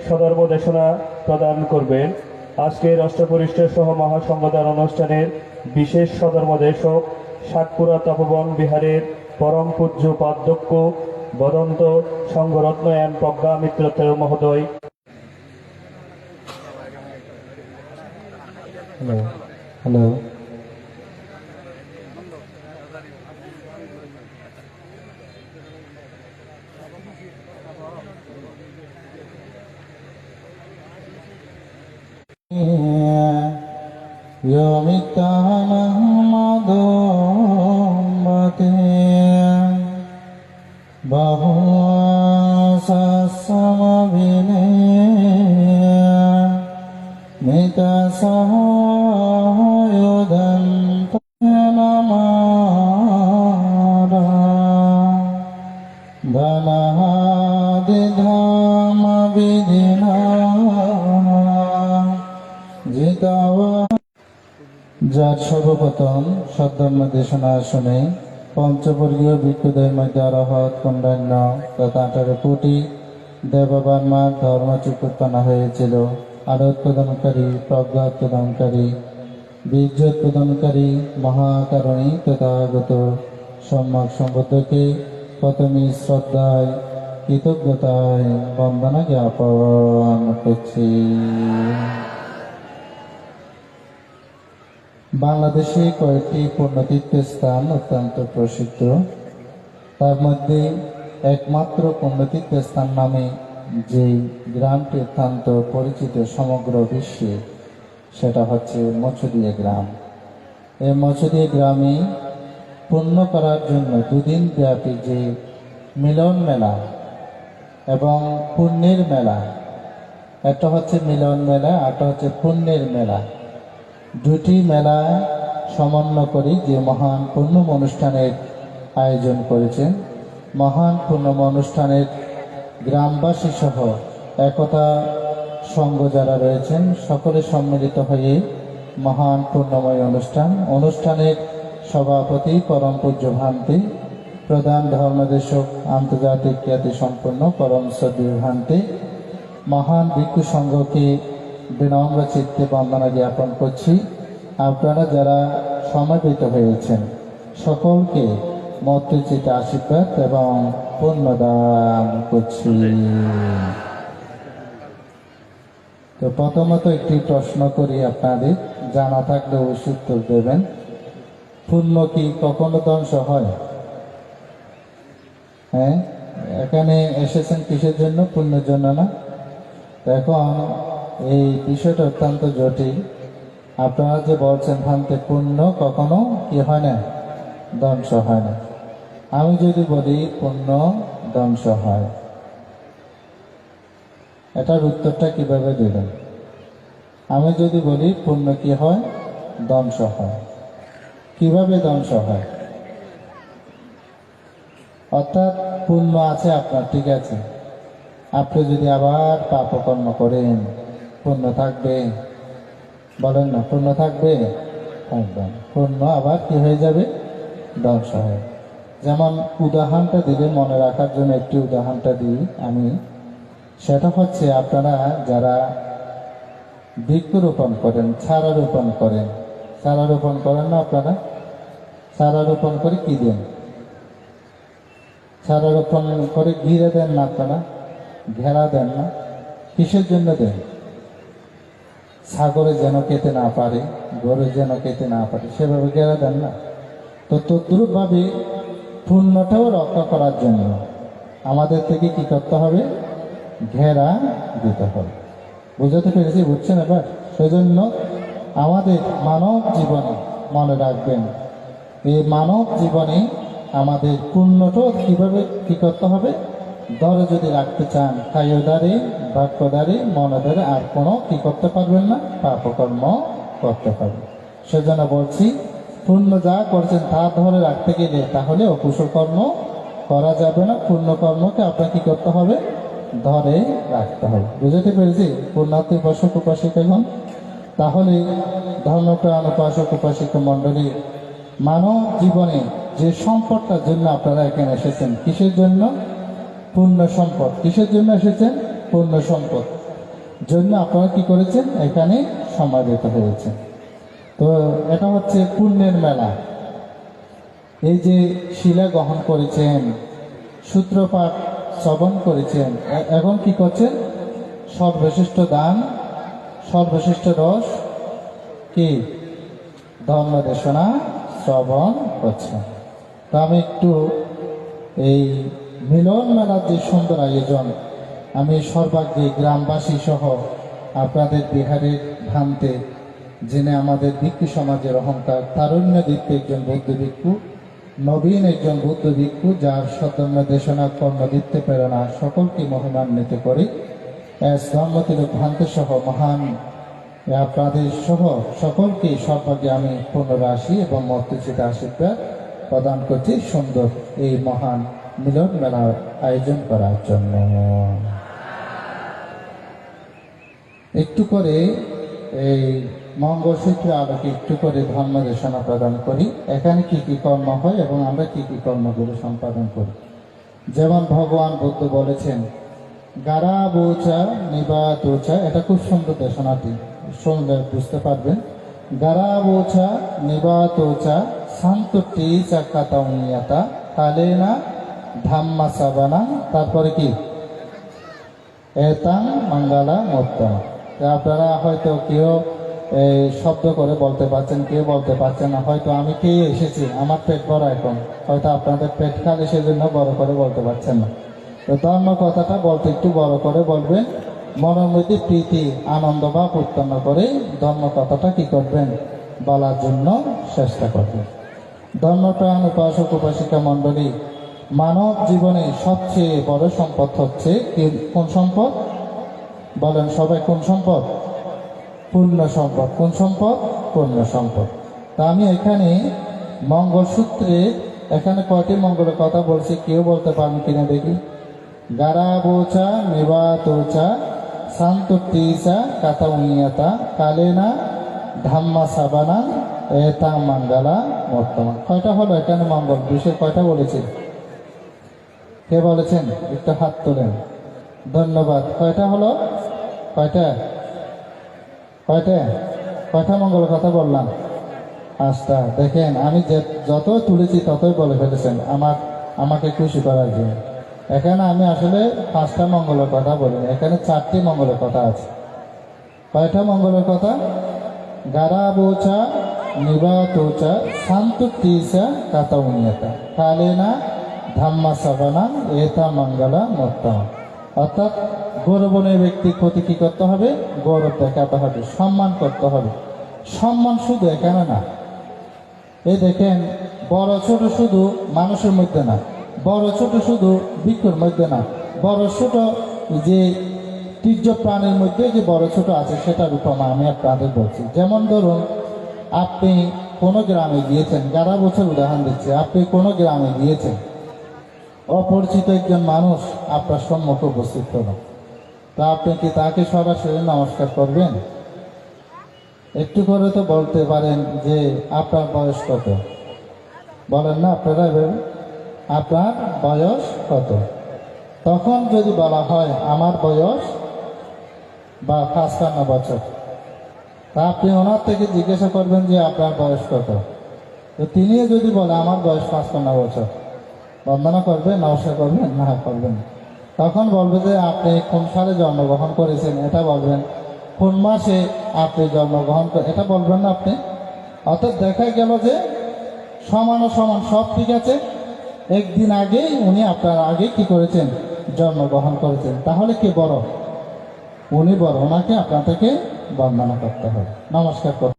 সদর্পদেশনা প্রদান করবেন। আজকে রাষ্ট্রপরিষ্ঠ সহ মহাসংঘদান অনুষ্ঠানের বিশেষ সদর্মদেশক সাতপুরা তপবন বিহারের পরম পূজ্য উপাধ্যক্ষ বদন্ত সংঘরত্নয়ান প্রজ্ঞা মিত্র মহোদয়। Hello Yomitanamadumate Bahuasasamabhine Mitasahayudantanamara Dhanahadidhamabhidina Jitawa যার সর্বপ্রথম সদ্ধর্ম দেশনা শুনে পঞ্চবর্গীয় ভিক্ষুদের মধ্যে অরহৎ কন্যান্য তথা 18 কোটি দেববর্মার ধর্মচুক উৎপন্ন হয়েছিল। আরোধ প্রদানকারী, প্রজ্ঞা প্রদানকারী, বীর্য প্রদানকারী, মহাকারণী তথাগত সম্যক সম্বুদ্ধকে প্রথমে শ্রদ্ধায় কৃতজ্ঞতায় বন্দনা জ্ঞাপন করছি। বাংলাদেশে কয়েকটি পুণ্যতীর্থ স্থান অত্যন্ত প্রসিদ্ধ। তার মধ্যে একমাত্র পুণ্যতীর্থ স্থান নামে যে গ্রামটি অত্যন্ত পরিচিত সমগ্র বিশ্বে, সেটা হচ্ছে মচুরিয়া গ্রাম। এই মচুরিয়া গ্রামে পুণ্য করার জন্য 2 দিন ব্যাপী যে মিলন মেলা এবং পুণ্যের মেলা, একটা হচ্ছে মিলন মেলা, একটা হচ্ছে পুণ্যের মেলা, 2টি মেলা সমন্বয় করে যে মহান পূর্ণম অনুষ্ঠানের আয়োজন করেছেন। মহান পূর্ণম অনুষ্ঠানের গ্রামবাসী সহ একতা সংঘ যারা রয়েছেন সকলে সম্মিলিত হয়ে মহান পূর্ণময় অনুষ্ঠানের সভাপতি পরম পূজ্য ভান্তি, প্রধান ধর্মদেশক, আন্তর্জাতিক খ্যাতি সম্পন্ন পরম শ্রদ্ধেয় ভান্তি, মহান ভিক্ষু সংঘকে বিনম্র চিত্তে বন্দনা জ্ঞাপন করছি। আপনারা যারা সমবেত হয়েছেন সকলকে মৈত্রীচিত আশীর্বাদ এবং পুণ্যদান করছি। তো প্রথমত একটি প্রশ্ন করি, আপনাদের জানা থাকলে অবশ্যই উত্তর দেবেন। পুণ্য কি কখনো ধ্বংস হয়? হ্যাঁ, এখানে এসেছেন কিসের জন্য? পুণ্যের জন্য না? এখন এই বিষয়টা অত্যন্ত জটিল। আপনারা যে বলছেন ভান্তে পুণ্য কখনো কি হয় না? ধ্বংস হয় না। আমি যদি বলি পুণ্য ধ্বংস হয়, এটার উত্তরটা কিভাবে দেবেন? আমি যদি বলি পুণ্য কি হয়? ধ্বংস হয়, কিভাবে ধ্বংস হয়? অর্থাৎ পুণ্য আছে আপনার, ঠিক আছে, আপনি যদি আবার পাপকর্ম করেন পুণ্য থাকবে? বলেন না, পুণ্য থাকবে? থাকবে। পুণ্য আবার কি হয়ে যাবে? ধ্বংস হয়। যেমন উদাহরণটা দিলে মনে রাখার জন্য একটি উদাহরণটা দিই আমি। সেটা হচ্ছে আপনারা যারা বৃক্ষরোপণ করেন, চারা রোপণ করেন, চারা রোপণ করেন না আপনারা? চারা রোপণ করে কি দেন? চারা রোপণ করে ঘিরে দেন না আপনারা? ঘেরা দেন না? কিসের জন্য দেন? ছাগলে যেন খেতে না পারে, গরু যেন খেতে না পারে, সেভাবে ঘেরা দেন না? তো তদ্রূপভাবে পুণ্যটাও রক্ষা করার জন্য আমাদের থেকে কি করতে হবে? ঘেরা দিতে হবে। বুঝাতে পেরেছি? বুঝছেন এবার? সেজন্য আমাদের মানব জীবনে মনে রাখবেন, এই মানব জীবনে আমাদের পুণ্যটাও কিভাবে কি করতে হবে? ধরে যদি রাখতে চান, কায়দারে, বাক্যদারে, মনদারে আর কোনো কি করতে পারবেন না? পাপকর্ম করতে পারবেন। সেজন্য বলছি, পুণ্য যা করছেন তা ধরে রাখতে গেলে তাহলে অকুশল কর্ম করা যাবে না। পুণ্য কর্মকে আপনাকে কি করতে হবে? ধরে রাখতে হবে। বুঝতে পেরেছি? পুণ্যার্থী উপাসক উপাসিকাগণ, তাহলে ধর্মপ্রাণ উপাসক উপাসিকা মণ্ডলী, মানব জীবনে যে সম্পদটার জন্য আপনারা এখানে এসেছেন, কিসের জন্য? পুণ্য সম্পদ। কিসের জন্য এসেছেন? পূর্ণ সম্পদ জন্য আপনারা কি করেছেন, এখানে সমাবেত হয়েছে। তো এটা হচ্ছে পুণ্যের মেলা। এই যে শিলা গ্রহণ করেছেন, সূত্রপাঠ শ্রবণ করেছেন, এখন কি করছেন, সর্বশ্রেষ্ঠ দান, সর্বশ্রেষ্ঠ রস কি ধর্ম দেশনা শ্রবণ করছেন। তো আমি একটু এই মিলন মেলার যে সুন্দর আয়োজন, আমি সর্বাগ্রে গ্রামবাসী সহ আপনাদের বিহারের ভ্রান্তে, যিনি আমাদের ভিক্ষু সমাজের অহংকার, তারুণ্য দীপ্ত একজন বৌদ্ধ ভিক্ষু, নবীন একজন বৌদ্ধ ভিক্ষু, যার সতন্য দেশনা কর্মদীপ্তে প্রেরণা সকলকে মহিমান্বিত করে ধর্মতিলক ভ্রান্ত সহ মহান আপনাদের সহ সকলকে সর্বাগ্রে আমি পুনরাশি এবং মর্তুচিত আশীর্বাদ প্রদান করছি সুন্দর এই মহান মিলন মেলার আয়োজন করার জন্য। একটু করে এই মঙ্গলসূত্রে আলোকে একটু করে ধর্ম দেশনা প্রদান করি, এখানে কি কি কর্ম হয় এবং আমরা কি কি কর্মগুলো সম্পাদন করি। যেমন ভগবান বুদ্ধ বলেছেন, গারা বৌচা নিবাতোচা, এটা খুব সুন্দর দেশনাটি, শুনলে বুঝতে পারবেন। গারা বৌচা নিবাতোচা শান্তটি চাকাতা কালে না ধাম্মা সাবানা, তারপরে কি এতাং মঙ্গলা মোত্তম। আপনারা হয়তো কেউ এই শব্দ করে বলতে পারছেন, কেউ বলতে পারছেন না। হয়তো আমি খেয়ে এসেছি, আমার পেট ভরা, এখন হয়তো আপনাদের পেট খালি, সেজন্য বড় করে বলতে পারছেন না। তো ধর্ম কথাটা বলতে একটু বড় করে বলবেন, মনের মধ্যে প্রীতি আনন্দ ভাব উৎপন্ন করে ধর্ম কথাটা কি করবেন, বলার জন্য চেষ্টা করবেন। ধর্মপ্রাণ উপাসক উপাসিকা মণ্ডলী, মানব জীবনে সবচেয়ে বড় সম্পদ হচ্ছে কোন সম্পদ বলেন সবাই, কোন সম্পদ? পূর্ণ সম্পদ। কোন সম্পদ? পূর্ণ সম্পদ। তা আমি এখানে মঙ্গলসূত্রে এখানে কয়টি মঙ্গলের কথা বলছি, কেউ বলতে পারবেন কিনা দেখি। গারা বোচা নিবাতোচা শান্তটিচা কাতা উনিয়াতা কালে না ধাম্মা সাবানা এতা মঙ্গলা বর্তমান। কয়টা হলো এখানে মঙ্গল বিষয়, কয়টা বলেছি? কে বলেছেন? একটু হাত তোলেন, ধন্যবাদ। কয়টা হলো? কয়টা কয়টা কয়টা মঙ্গল কথা বললাম? 5টা। দেখেন আমি যত তুলেছি ততই বলে ফেলেছেন আমাকে খুশি করার জন্য। এখানে আমি আসলে 5টা মঙ্গলের কথা বলি, এখানে 4টি মঙ্গলের কথা আছে। কয়টা মঙ্গলের কথা? গারা বোচা নিবাতোচা শান্তটিচা কাতা উনিয়াতা কালে না ধাম্মা সাবানা এতা মঙ্গলা মোত্তম। অর্থাৎ গৌরবনের ব্যক্তির প্রতি কি করতে হবে? গৌরব দেখাতে হবে, সম্মান করতে হবে। সম্মান শুধু এখানে না, এই দেখেন বড় ছোট শুধু মানুষের মধ্যে না, বড় ছোট শুধু ভিক্ষুর মধ্যে না, বড় ছোট যে তীর্য প্রাণীর মধ্যে যে বড় ছোট আছে সেটার উপমা আমি আপনাদের বলছি। যেমন ধরুন আপনি কোনো গ্রামে গিয়েছেন, 11 বছর উদাহরণ দিচ্ছি, আপনি কোনো গ্রামে গিয়েছেন, অপরিচিত একজন মানুষ আপনার সম্মুখে উপস্থিত হল, তা আপনি কি তাকে সরাসরি নমস্কার করবেন? একটু করে তো বলতে পারেন যে আপনার বয়স কত, বলেন না আপনারা এভাবে, আপনার বয়স কত? তখন যদি বলা হয় আমার বয়স বা 55 বছর, তা আপনি ওনার থেকে জিজ্ঞাসা করবেন যে আপনার বয়স কত। তো তিনিও যদি বলে আমার বয়স 55 বছর, বন্দনা করবেন, নমস্কার করবেন? না, করবেন। তখন বলবে যে আপনি কোন সালে জন্মগ্রহণ করেছেন এটা বলবেন, কোন মাসে আপনি জন্মগ্রহণ করেন এটা বলবেন না আপনি। অর্থাৎ দেখা গেল যে সমান সমান সব ঠিক আছে, একদিন আগেই উনি আপনার আগে কি করেছেন? জন্মগ্রহণ করেছেন। তাহলে কে বড়? উনি বড়, ওনাকে আপনার থেকে বন্দনা করতে হবে, নমস্কার করতে